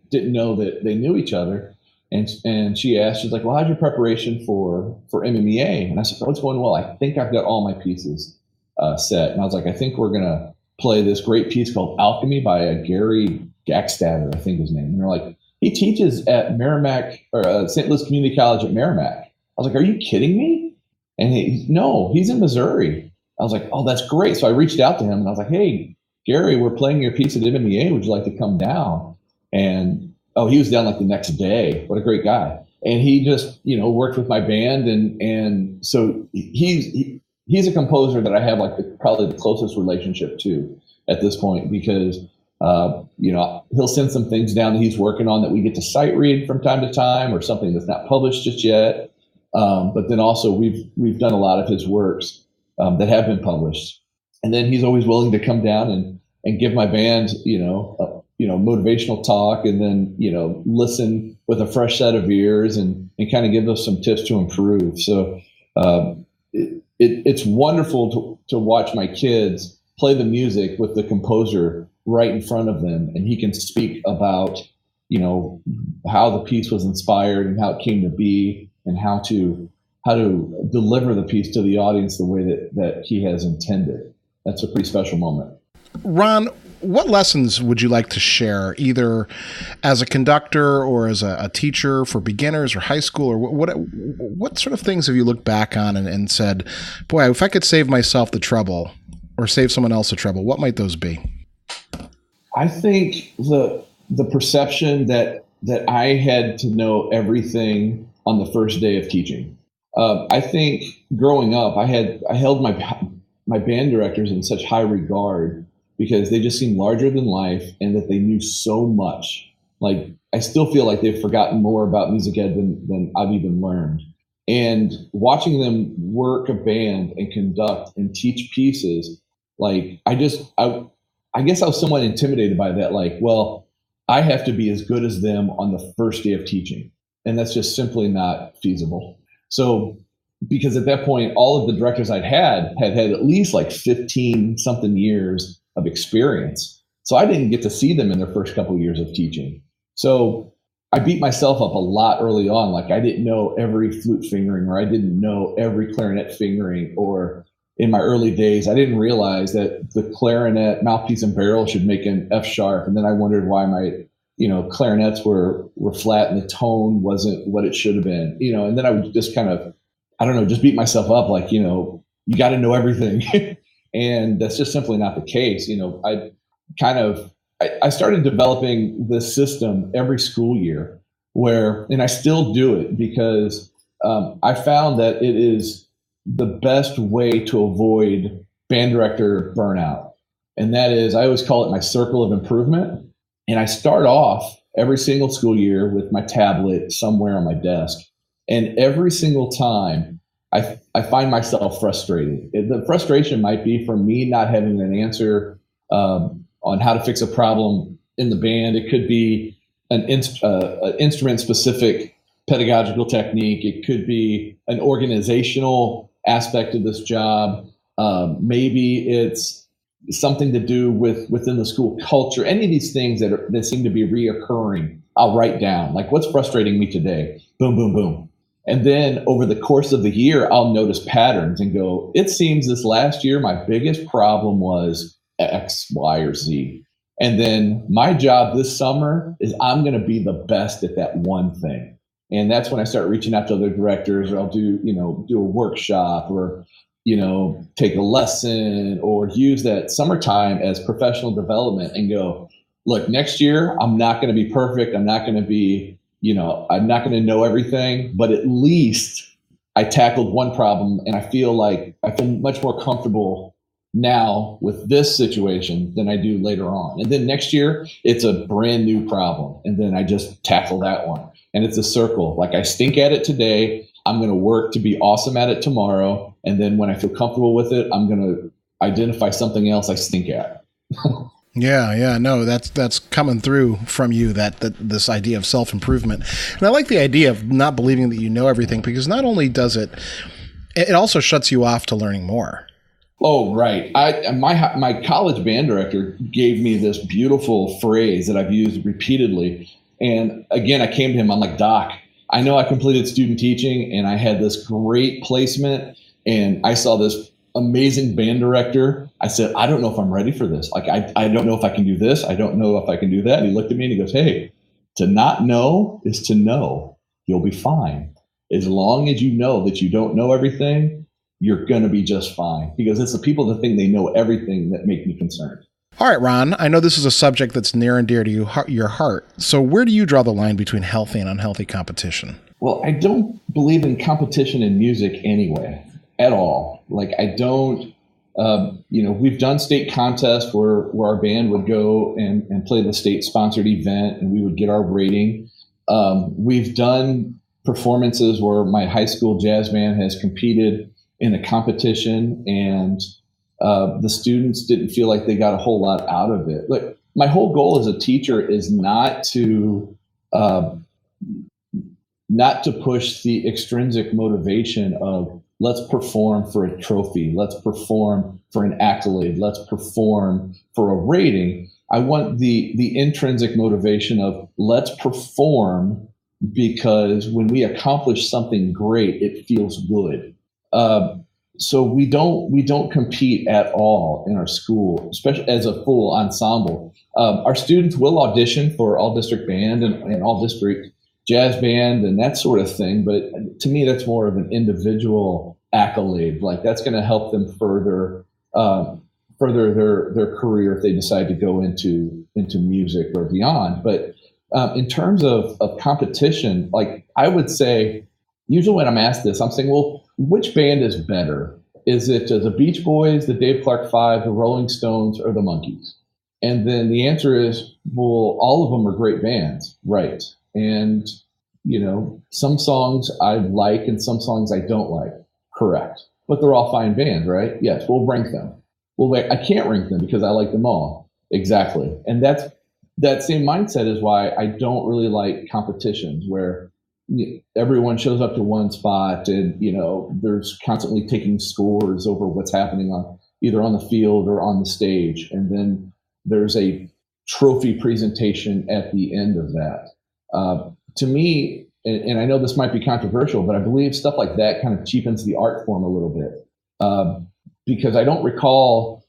didn't know that they knew each other. And she asked, she's like, well, how's your preparation for MMEA? And I said, oh, it's going well. I think I've got all my pieces set. And I was like, I think we're going to play this great piece called Alchemy by Gary Gackstatter, I think his name. And they're like, he teaches at Merrimack or St. Louis Community College at Merrimack. I was like, are you kidding me? And no, he's in Missouri. I was like, oh, that's great. So I reached out to him and I was like, hey, Gary, we're playing your piece at MMEA. Would you like to come down? And he was down like the next day. What a great guy. And he just, worked with my band. And so he's a composer that I have like probably the closest relationship to at this point because, he'll send some things down that he's working on that we get to sight read from time to time or something that's not published just yet. But then also we've done a lot of his works that have been published. And then he's always willing to come down and give my band, motivational talk and then, listen with a fresh set of ears and kind of give us some tips to improve. So it's wonderful to watch my kids play the music with the composer right in front of them. And he can speak about, how the piece was inspired and how it came to be and how to deliver the piece to the audience the way that he has intended. That's a pretty special moment. Ron, what lessons would you like to share, either as a conductor or as a teacher for beginners or high school, or what sort of things have you looked back on and said, boy, if I could save myself the trouble or save someone else the trouble, what might those be? I think the perception that I had to know everything on the first day of teaching. I think growing up, I held my band directors in such high regard because they just seemed larger than life and that they knew so much. Like, I still feel like they've forgotten more about music ed than I've even learned. And watching them work a band and conduct and teach pieces, like, I guess I was somewhat intimidated by that. Like, well, I have to be as good as them on the first day of teaching. And that's just simply not feasible. So, because at that point, all of the directors I'd had at least like 15 something years of experience. So I didn't get to see them in their first couple of years of teaching. So I beat myself up a lot early on. Like, I didn't know every flute fingering, or I didn't know every clarinet fingering, or in my early days, I didn't realize that the clarinet mouthpiece and barrel should make an F sharp. And then I wondered why my, clarinets were flat and the tone wasn't what it should have been, and then I would just kind of, I don't know, just beat myself up like, you got to know everything. And that's just simply not the case. I started developing this system every school year and I still do it because I found that it is the best way to avoid band director burnout. And that is, I always call it my circle of improvement. And I start off every single school year with my tablet somewhere on my desk. And every single time I find myself frustrated. The frustration might be from me not having an answer on how to fix a problem in the band. It could be an instrument-specific pedagogical technique. It could be an organizational aspect of this job. Maybe it's something to do within the school culture. Any of these things that seem to be reoccurring, I'll write down. Like, what's frustrating me today? Boom, boom, boom. And then over the course of the year, I'll notice patterns and go, it seems this last year, my biggest problem was X, Y, or Z. And then my job this summer is I'm going to be the best at that one thing. And that's when I start reaching out to other directors, or I'll do a workshop, or, take a lesson, or use that summertime as professional development and go, look, next year, I'm not going to be perfect. I'm not going to be, I'm not going to know everything, but at least I tackled one problem, and I feel much more comfortable now with this situation than I do later on. And then next year, it's a brand new problem. And then I just tackle that one. And it's a circle. Like, I stink at it today. I'm going to work to be awesome at it tomorrow. And then when I feel comfortable with it, I'm going to identify something else I stink at. Yeah, no, that's coming through from you, that this idea of self-improvement. And I like the idea of not believing that you know everything, because not only does it also shuts you off to learning more. Oh, right. My college band director gave me this beautiful phrase that I've used repeatedly. And again, I came to him, I'm like, Doc, I know I completed student teaching and I had this great placement and I saw this amazing band director. I said, I don't know if I'm ready for this. Like, I don't know if I can do this. I don't know if I can do that. And he looked at me and he goes, hey, to not know is to know. You'll be fine. As long as you know that you don't know everything, you're going to be just fine. Because it's the people that think they know everything that make me concerned. All right, Ron, I know this is a subject that's near and dear to your heart. So where do you draw the line between healthy and unhealthy competition? Well, I don't believe in competition in music anyway, at all. Like, I don't, we've done state contests where our band would go and play the state-sponsored event and we would get our rating. We've done performances where my high school jazz band has competed in a competition and the students didn't feel like they got a whole lot out of it. Like, my whole goal as a teacher is not to push the extrinsic motivation of let's perform for a trophy, let's perform for an accolade, let's perform for a rating. I want the intrinsic motivation of let's perform because when we accomplish something great, it feels good. So we don't compete at all in our school, especially as a full ensemble. Our students will audition for all district band and all district jazz band and that sort of thing. But to me, that's more of an individual accolade. Like, that's going to help them further their career if they decide to go into music or beyond. But in terms of competition, like, I would say, usually when I'm asked this, I'm saying, well, which band is better? Is it the Beach Boys, the Dave Clark Five, the Rolling Stones, or the Monkees? And then the answer is, well, all of them are great bands, right? And, some songs I like and some songs I don't like, correct. But they're all fine bands, right? Yes, we'll rank them. Well, I can't rank them because I like them all. Exactly. And that same mindset is why I don't really like competitions where everyone shows up to one spot and, there's constantly taking scores over what's happening either on the field or on the stage. And then there's a trophy presentation at the end of that. To me, and I know this might be controversial, but I believe stuff like that kind of cheapens the art form a little bit. because I don't recall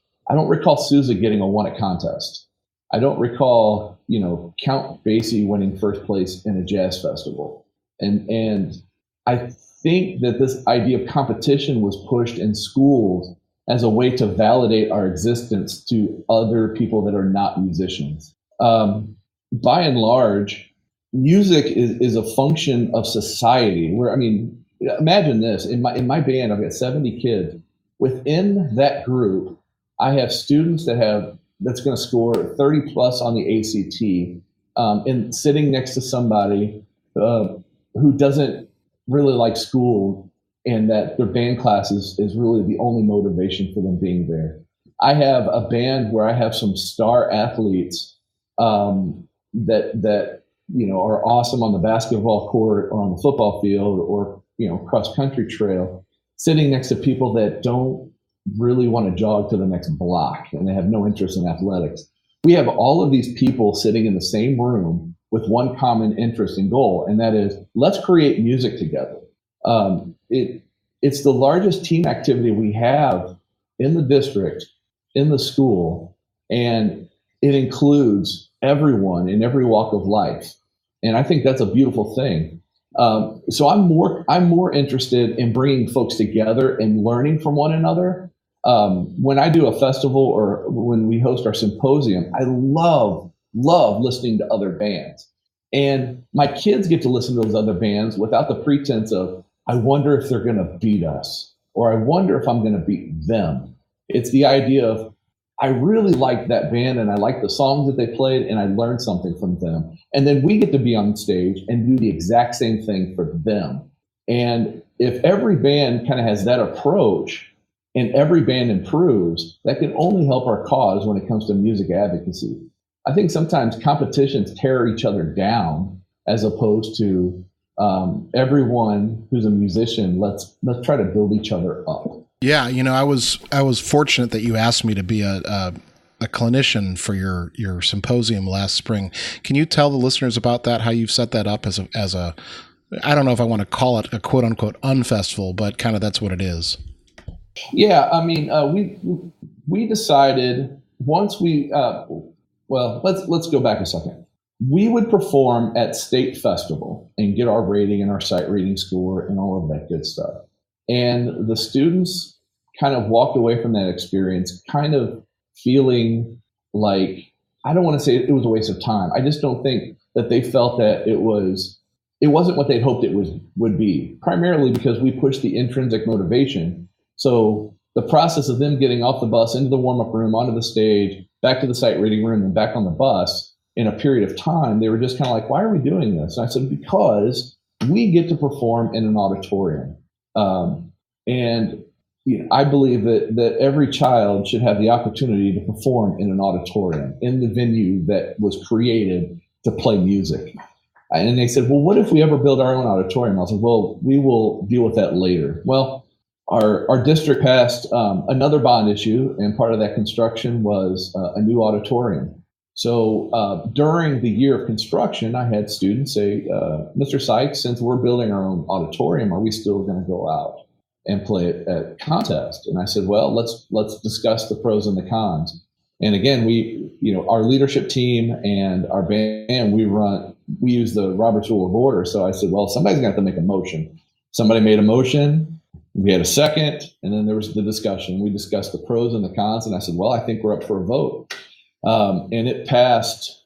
Sousa getting a one at contest. I don't recall, Count Basie winning first place in a jazz festival. And I think that this idea of competition was pushed in schools as a way to validate our existence to other people that are not musicians. By and large, music is a function of society. Imagine this: in my band, I've got 70 kids. Within that group, I have students that's going to score 30 plus on the ACT, and sitting next to somebody who doesn't really like school, and that their band class is really the only motivation for them being there. I have a band where I have some star athletes that are awesome on the basketball court or on the football field or cross country trail, sitting next to people that don't really want to jog to the next block and they have no interest in athletics. We have all of these people sitting in the same room with one common interest and goal, and that is, let's create music together. It's the largest team activity we have in the district, in the school, and it includes everyone in every walk of life. And I think that's a beautiful thing. So I'm more interested in bringing folks together and learning from one another. When I do a festival or when we host our symposium, I love listening to other bands. And my kids get to listen to those other bands without the pretense of, I wonder if they're going to beat us, or I wonder if I'm going to beat them. It's the idea of, I really like that band and I like the songs that they played and I learned something from them. And then we get to be on stage and do the exact same thing for them. And if every band kind of has that approach and every band improves, that can only help our cause when it comes to music advocacy. I think sometimes competitions tear each other down as opposed to everyone who's a musician, let's try to build each other up. Yeah, I was fortunate that you asked me to be a clinician for your symposium last spring. Can you tell the listeners about that? How you've set that up as a I don't know if I want to call it a quote unquote unfestival, but kind of that's what it is. Yeah, we decided once we let's go back a second. We would perform at state festival and get our rating and our sight reading score and all of that good stuff. And the students kind of walked away from that experience kind of feeling like, I don't want to say it was a waste of time. I just don't think that they felt that it wasn't what they'd hoped it would be, primarily because we pushed the intrinsic motivation. So the process of them getting off the bus, into the warm-up room, onto the stage, back to the sight reading room, and back on the bus in a period of time, they were just kind of like, why are we doing this? And I said, because we get to perform in an auditorium. And I believe that every child should have the opportunity to perform in an auditorium, in the venue that was created to play music. And they said, well, what if we ever build our own auditorium? I was like, well, we will deal with that later. Well, our district passed another bond issue, and part of that construction was a new auditorium. So during the year of construction, I had students say, Mr. Sikes, since we're building our own auditorium, are we still going to go out and play it at contest? And I said, well, let's discuss the pros and the cons. And again, our leadership team and our band, we use the Robert's Rule of Order. So I said, well, somebody's going to have to make a motion. Somebody made a motion. We had a second, and then there was the discussion. We discussed the pros and the cons, and I said, well, I think we're up for a vote. And it passed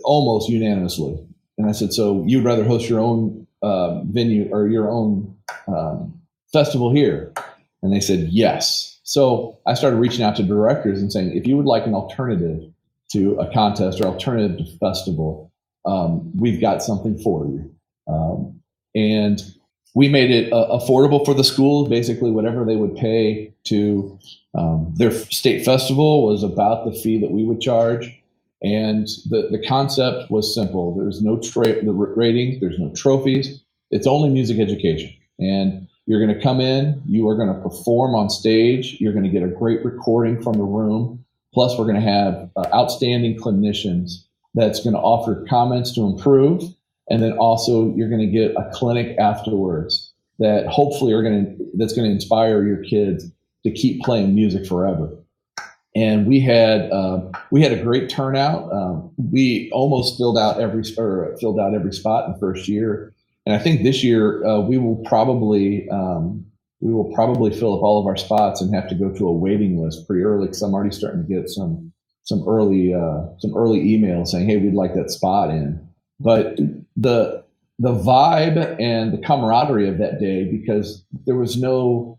almost unanimously. And I said, so you'd rather host your own venue or your own festival here? And they said, yes. So I started reaching out to directors and saying, if you would like an alternative to a contest or alternative to festival, we've got something for you. And we made it affordable for the school. Basically, whatever they would pay to their state festival was about the fee that we would charge. And the concept was simple. There's no ratings, there's no trophies. It's only music education. And you're going to come in, you are going to perform on stage, you're going to get a great recording from the room. Plus, we're going to have outstanding clinicians that's going to offer comments to improve. And then also you're going to get a clinic afterwards that hopefully that's going to inspire your kids to keep playing music forever. And we had a great turnout. We almost filled out every spot in the first year. And I think this year we will probably fill up all of our spots and have to go to a waiting list pretty early, because I'm already starting to get some early emails saying, hey, we'd like that spot in. But the vibe and the camaraderie of that day, because there was no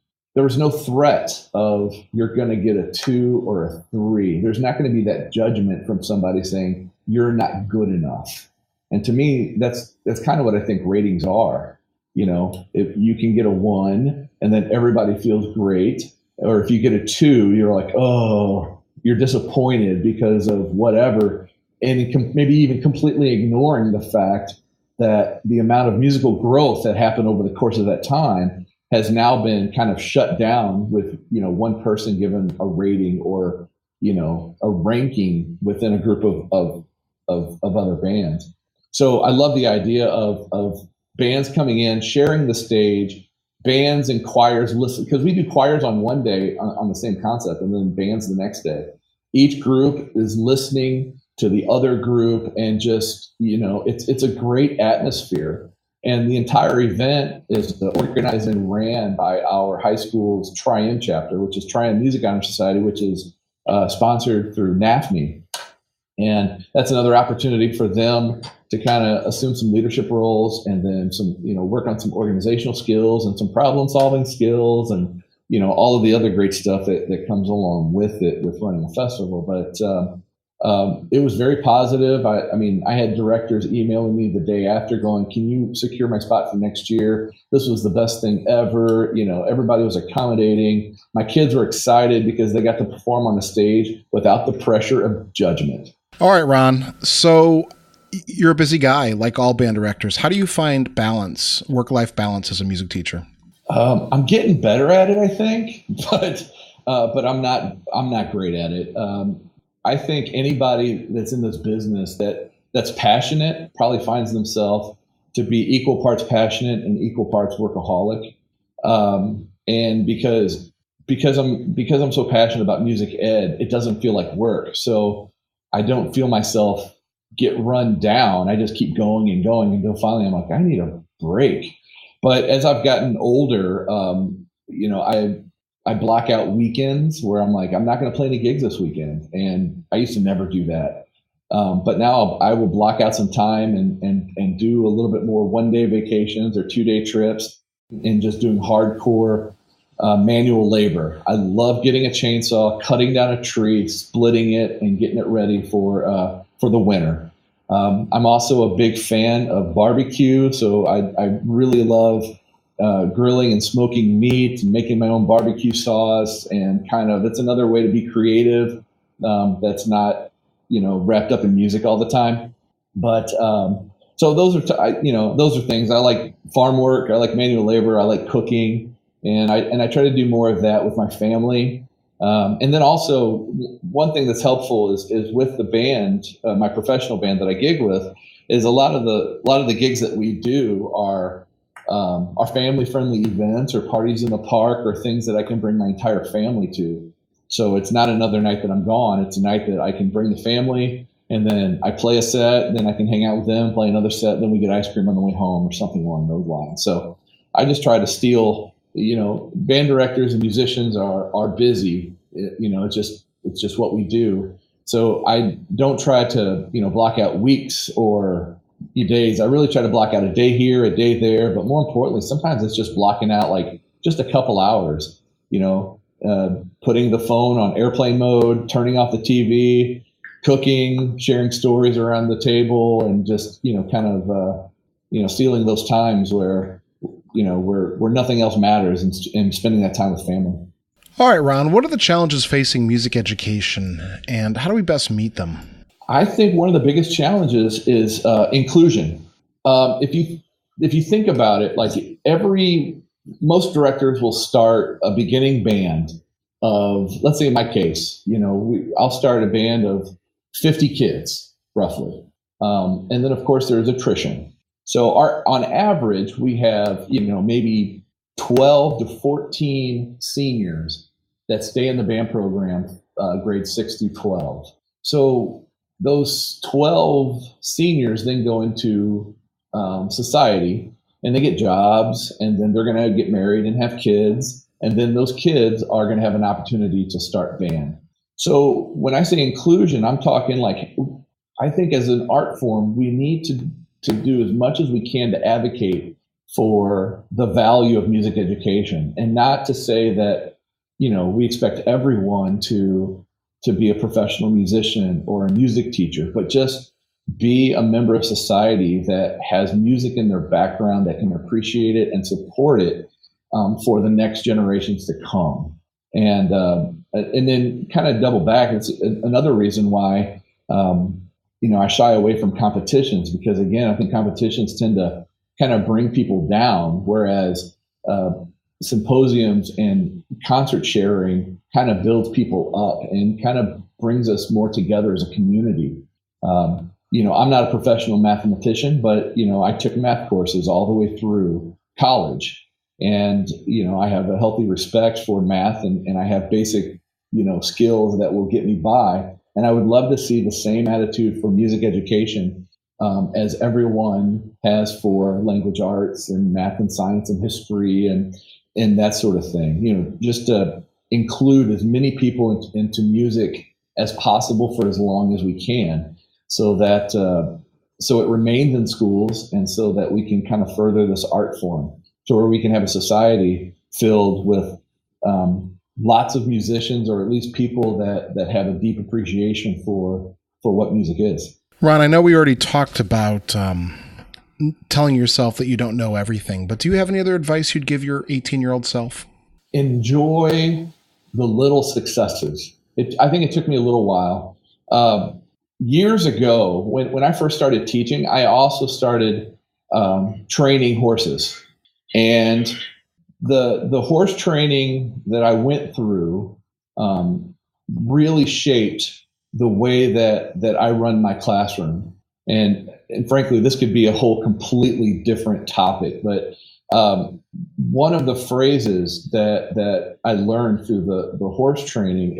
threat of you're going to get a 2 or a 3. There's not going to be that judgment from somebody saying you're not good enough. And to me, that's kind of what I think ratings are. If you can get a 1 and then everybody feels great, or if you get a 2, you're like, oh, you're disappointed because of whatever. And maybe even completely ignoring the fact that the amount of musical growth that happened over the course of that time has now been kind of shut down with, one person given a rating or, a ranking within a group of other bands. So I love the idea of bands coming in, sharing the stage, bands and choirs listen, because we do choirs on one day on the same concept, and then bands the next day. Each group is listening to the other group, and just, it's a great atmosphere. And the entire event is organized and ran by our high school's Trian chapter, which is Trian Music Honor Society, which is sponsored through NAFME. And that's another opportunity for them to kind of assume some leadership roles, and then work on some organizational skills and some problem solving skills, and, all of the other great stuff that comes along with it, with running a festival. But it was very positive. I had directors emailing me the day after going, can you secure my spot for next year? This was the best thing ever. Everybody was accommodating. My kids were excited because they got to perform on the stage without the pressure of judgment. All right, Ron. So you're a busy guy, like all band directors. How do you find balance, work-life balance as a music teacher? I'm getting better at it, I think, but I'm not great at it. I think anybody that's in this business that's passionate probably finds themselves to be equal parts passionate and equal parts workaholic. And because I'm so passionate about music ed, it doesn't feel like work. So I don't feel myself get run down. I just keep going and going until finally I'm like, I need a break. But as I've gotten older, I block out weekends where I'm like, I'm not going to play any gigs this weekend. And I used to never do that. But now I will block out some time and do a little bit more 1-day vacations or 2-day trips, and just doing hardcore manual labor. I love getting a chainsaw, cutting down a tree, splitting it, and getting it ready for the winter. I'm also a big fan of barbecue, so I really love grilling and smoking meat and making my own barbecue sauce, and it's another way to be creative. That's not, wrapped up in music all the time. But so those are things. I like farm work. I like manual labor. I like cooking, and I try to do more of that with my family. And then also one thing that's helpful is with the band, my professional band that I gig with, is a lot of the gigs that we do are family-friendly events or parties in the park or things that I can bring my entire family to. So it's not another night that I'm gone. It's a night that I can bring the family, and then I play a set, and then I can hang out with them, play another set, and then we get ice cream on the way home or something along those lines. So I just try to steal, band directors and musicians are busy. It's just what we do. So I don't try to, block out weeks or days. I really try to block out a day here, a day there, but more importantly, sometimes it's just blocking out like just a couple hours, putting the phone on airplane mode, turning off the TV, cooking, sharing stories around the table, and just, stealing those times where nothing else matters, and spending that time with family. All right, Ron, what are the challenges facing music education, and how do we best meet them? I think one of the biggest challenges is inclusion. If you think about it, like most directors will start a beginning band of, let's say in my case, I'll start a band of 50 kids roughly, and then of course there's attrition. So on average we have maybe 12 to 14 seniors that stay in the band program, grades 6 through 12. So those 12 seniors then go into society, and they get jobs, and then they're going to get married and have kids, and then those kids are going to have an opportunity to start band. So when I say inclusion, I'm talking like, I think as an art form, we need to do as much as we can to advocate for the value of music education, and not to say that, we expect everyone to be a professional musician or a music teacher, but just be a member of society that has music in their background, that can appreciate it and support it for the next generations to come. And then kind of double back, it's another reason why I shy away from competitions, because again, I think competitions tend to kind of bring people down, whereas symposiums and concert sharing kind of builds people up and kind of brings us more together as a community. I'm not a professional mathematician, but, I took math courses all the way through college. And, I have a healthy respect for math, and I have basic, skills that will get me by. And I would love to see the same attitude for music education as everyone has for language arts and math and science and history and that sort of thing. Just to include as many people into music as possible for as long as we can, so that so it remains in schools, and so that we can kind of further this art form, to where we can have a society filled with lots of musicians, or at least people that have a deep appreciation for what music is. Ron, I know we already talked about telling yourself that you don't know everything, but do you have any other advice you'd give your 18-year-old self? Enjoy the little successes. I think it took me a little while. Years ago, when I first started teaching, I also started training horses. And the horse training that I went through really shaped the way that I run my classroom. And frankly, this could be a whole completely different topic. But one of the phrases that I learned through the horse training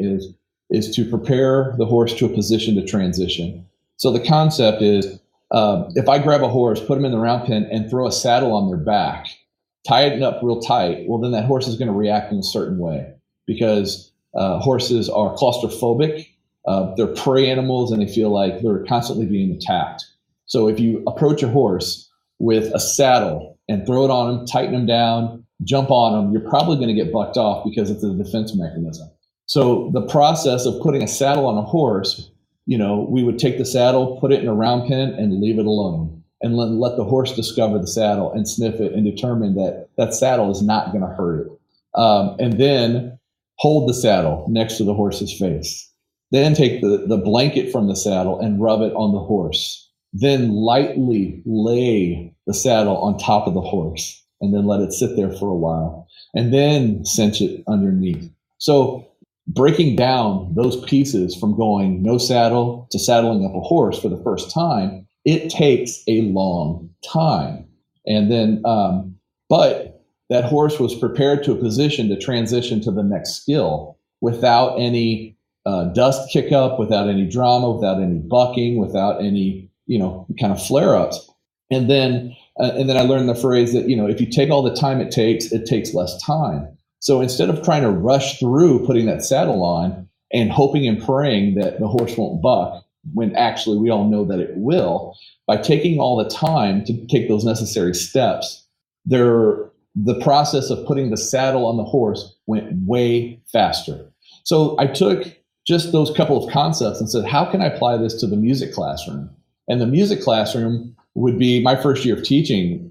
is to prepare the horse to a position to transition. So the concept is, if I grab a horse, put them in the round pen, and throw a saddle on their back, tie it up real tight, well, then that horse is going to react in a certain way, because horses are claustrophobic. They're prey animals, and they feel like they're constantly being attacked. So if you approach a horse with a saddle and throw it on them, tighten them down, jump on them, you're probably going to get bucked off, because it's a defense mechanism. So the process of putting a saddle on a horse, we would take the saddle, put it in a round pen, and leave it alone, and let the horse discover the saddle and sniff it and determine that saddle is not going to hurt it. And then hold the saddle next to the horse's face. Then take the blanket from the saddle and rub it on the horse. Then lightly lay the saddle on top of the horse, and then let it sit there for a while, and then cinch it underneath. So breaking down those pieces from going no saddle to saddling up a horse for the first time, it takes a long time. And then, but that horse was prepared to a position to transition to the next skill without any dust kick up, without any drama, without any bucking, without any, kind of flare ups. And then I learned the phrase that, if you take all the time it takes less time. So instead of trying to rush through putting that saddle on and hoping and praying that the horse won't buck, when actually we all know that it will, by taking all the time to take those necessary steps, the process of putting the saddle on the horse went way faster. So I took just those couple of concepts and said, how can I apply this to the music classroom? And the music classroom would be, my first year of teaching,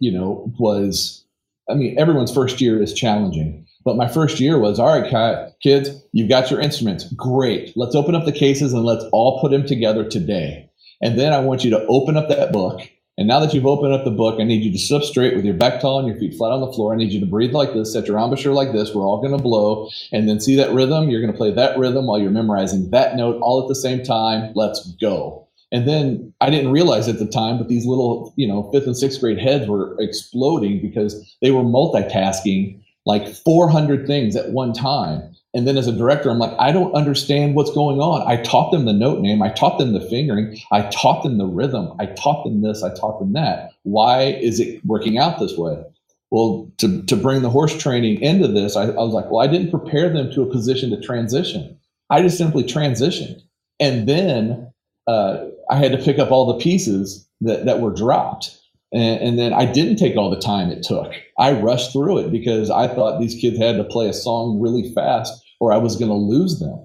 everyone's first year is challenging. But my first year was, all right, kids, you've got your instruments. Great. Let's open up the cases and let's all put them together today. And then I want you to open up that book. And now that you've opened up the book, I need you to sit up straight with your back tall and your feet flat on the floor. I need you to breathe like this, set your embouchure like this. We're all going to blow. And then see that rhythm? You're going to play that rhythm while you're memorizing that note all at the same time. Let's go. And then I didn't realize at the time, but these little, 5th and 6th grade heads were exploding because they were multitasking like 400 things at one time. And then as a director, I'm like, I don't understand what's going on. I taught them the note name. I taught them the fingering. I taught them the rhythm. I taught them this. I taught them that. Why is it working out this way? Well, to bring the horse training into this, I was like, well, I didn't prepare them to a position to transition. I just simply transitioned. And then I had to pick up all the pieces that were dropped. And then I didn't take all the time it took. I rushed through it because I thought these kids had to play a song really fast or I was going to lose them.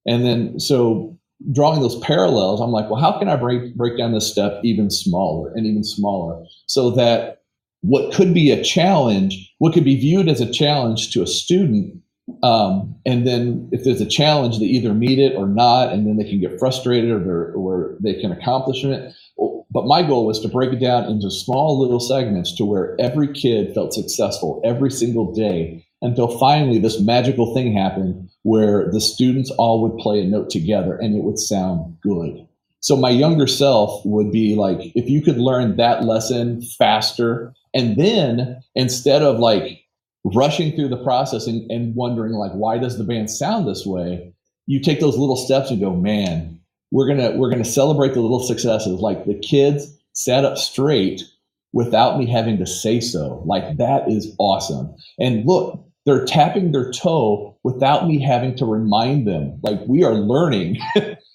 And then so drawing those parallels, I'm like, well, how can I break down this step even smaller and even smaller so that what could be a challenge, what could be viewed as a challenge to a student, and then if there's a challenge, they either meet it or not, and then they can get frustrated or they can accomplish it. But my goal was to break it down into small little segments to where every kid felt successful every single day until finally this magical thing happened where the students all would play a note together and it would sound good. So my younger self would be like, if you could learn that lesson faster, and then instead of like rushing through the process and wondering like, why does the band sound this way? You take those little steps and go, man, we're gonna celebrate the little successes. Like the kids sat up straight without me having to say so. Like that is awesome. And look, they're tapping their toe without me having to remind them. Like we are learning,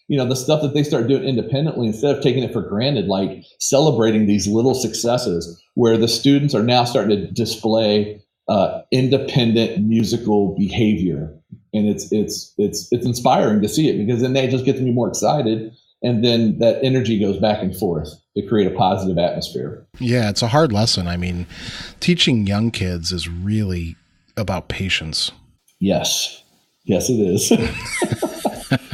the stuff that they start doing independently instead of taking it for granted, like celebrating these little successes where the students are now starting to display independent musical behavior. And it's inspiring to see it because then they just get to be more excited. And then that energy goes back and forth to create a positive atmosphere. Yeah, it's a hard lesson. I mean, teaching young kids is really about patience. Yes, it is.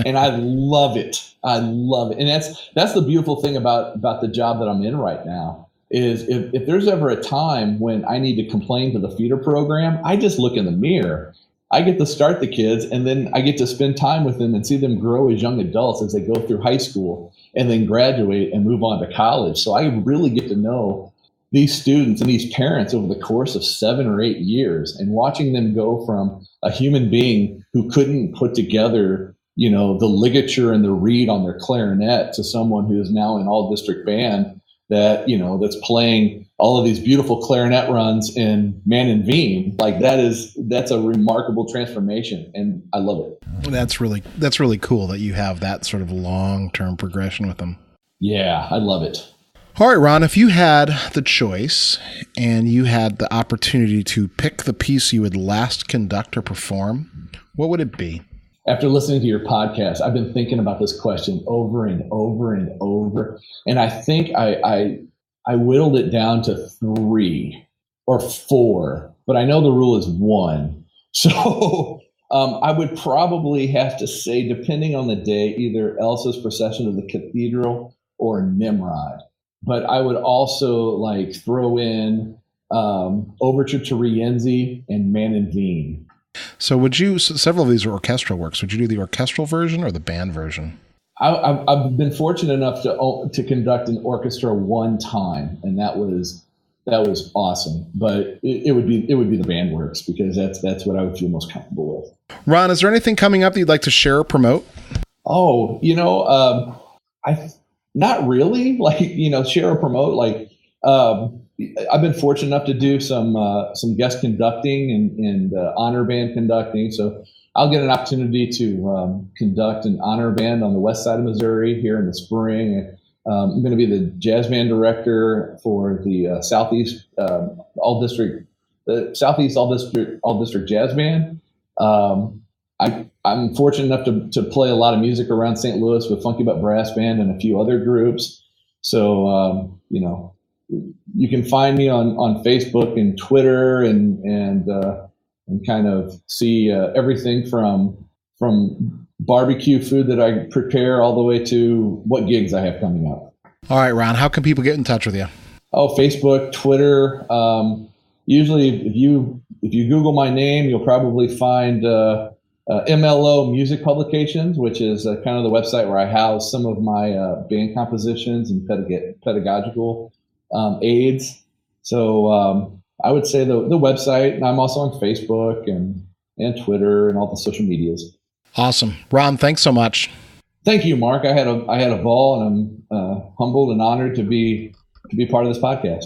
And I love it. And that's the beautiful thing about the job that I'm in right now is if there's ever a time when I need to complain to the feeder program, I just look in the mirror. I get to start the kids and then I get to spend time with them and see them grow as young adults as they go through high school and then graduate and move on to college. So I really get to know these students and these parents over the course of 7 or 8 years and watching them go from a human being who couldn't put together, the ligature and the reed on their clarinet to someone who is now an all district band that, that's playing all of these beautiful clarinet runs in Man and Veen. Like that's a remarkable transformation. And I love it. That's really cool that you have that sort of long-term progression with them. Yeah, I love it. All right, Ron, if you had the choice and you had the opportunity to pick the piece you would last conduct or perform, what would it be? After listening to your podcast, I've been thinking about this question over and over and over. And I think I whittled it down to 3 or 4, but I know the rule is 1. So I would probably have to say, depending on the day, either Elsa's Procession of the Cathedral or Nimrod. But I would also throw in Overture to Rienzi and Man and Veen. So several of these are orchestral works. Would you do the orchestral version or the band version? I've been fortunate enough to conduct an orchestra one time, and that was awesome. But it would be the band works because that's what I would feel most comfortable with. Ron, is there anything coming up that you'd like to share or promote? Oh, not really. Share or promote. I've been fortunate enough to do some guest conducting and honor band conducting. So I'll get an opportunity to conduct an honor band on the west side of Missouri here in the spring. I'm going to be the jazz band director for the Southeast All District Jazz Band. I'm fortunate enough to play a lot of music around St. Louis with Funky Butt Brass Band and a few other groups. So you can find me on Facebook and Twitter and kind of see everything from barbecue food that I prepare all the way to what gigs I have coming up. All right, Ron, how can people get in touch with you? Oh, Facebook, Twitter. Usually if you Google my name, you'll probably find MLO Music Publications, which is kind of the website where I house some of my band compositions and pedagogical aids. So I would say the website, and I'm also on Facebook and and Twitter and all the social medias. Awesome. Ron, thanks so much. Thank you, Mark. I had a ball, and I'm humbled and honored to be part of this podcast.